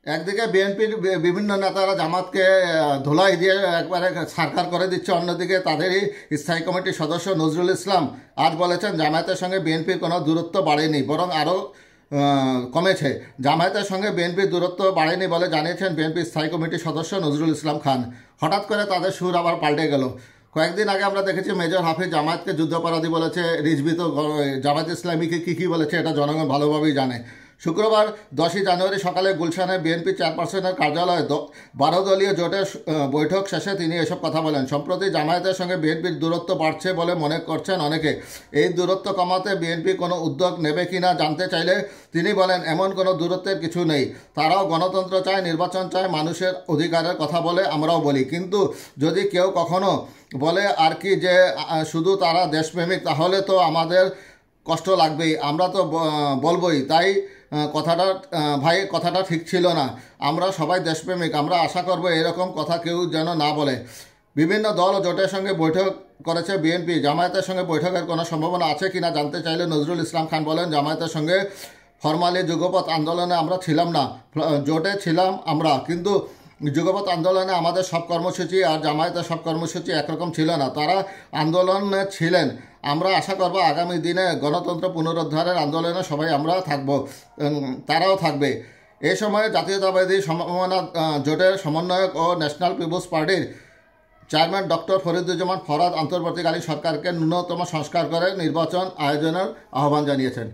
একদিকে বিএনপির বিভিন্ন নেতারা জামাতকে ধোলাই দিয়ে একবারে সারকার করে দিচ্ছে, অন্যদিকে তাদেরই স্থায়ী কমিটির সদস্য নজরুল ইসলাম আজ বলেছেন জামায়াতের সঙ্গে বিএনপির কোনো দূরত্ব বাড়েনি, বরং আরও কমেছে। জামায়াতের সঙ্গে বিএনপির দূরত্ব বাড়েনি বলে জানিয়েছেন বিএনপির স্থায়ী কমিটির সদস্য নজরুল ইসলাম খান। হঠাৎ করে তাদের সুর আবার পাল্টে গেল। কয়েকদিন আগে আমরা দেখেছি মেজর হাফিজ জামায়াতকে যুদ্ধাপরাধী বলেছে, রিজভী তো জামায়াত ইসলামীকে কী বলেছে এটা জনগণ ভালোভাবেই জানে। শুক্রবার 10ই জানুয়ারি সকালে গুলশানে বিএনপি চেয়ারপারসনের কার্যালয়ে 12 দলীয় জোটের বৈঠক শেষে তিনি এসব কথা বলেন। সম্প্রতি জামায়াতের সঙ্গে বিএনপির দূরত্ব বাড়ছে বলে মনে করছেন অনেকে। এই দূরত্ব কমাতে বিএনপি কোনো উদ্যোগ নেবে কিনা জানতে চাইলে তিনি বলেন, এমন কোনো দূরত্বের কিছু নেই। তারাও গণতন্ত্র চায়, নির্বাচন চায়, মানুষের অধিকারের কথা বলে, আমরাও বলি। কিন্তু যদি কেউ কখনো বলে আর কি যে শুধু তারা দেশপ্রেমিক, তাহলে তো আমাদের কষ্ট লাগবেই, আমরা তো বলবই। তাই কথাটা ঠিক ছিল না। আমরা সবাই দেশপ্রেমিক, আমরা আশা করব এরকম কথা কেউ যেন না বলে। বিভিন্ন দল ও জোটের সঙ্গে বৈঠক করেছে বিএনপি। জামায়াতের সঙ্গে বৈঠকের কোনো সম্ভাবনা আছে কিনা জানতে চাইলে নজরুল ইসলাম খান বলেন, জামায়াতের সঙ্গে ফরমালি যুগপৎ আন্দোলনে আমরা ছিলাম না, জোটে ছিলাম আমরা, কিন্তু যুগপৎ আন্দোলনে আমাদের সব কর্মসূচি আর জামায়াতের সব কর্মসূচি একরকম ছিল না। তারা আন্দোলনে ছিলেন। আমরা আশা করব আগামী দিনে গণতন্ত্র পুনরুদ্ধারের আন্দোলনে সবাই আমরা থাকব, তারাও থাকবে। এই সময়ে জাতীয়তাবাদী সমমনা জোটের সমন্বয়ক ও ন্যাশনাল পিপলস পার্টির চেয়ারম্যান ডক্টর ফরিদুজ্জামান ফরহাদ অন্তর্বর্তীকালীন সরকারকে ন্যূনতম সংস্কার করে নির্বাচন আয়োজনের আহ্বান জানিয়েছেন।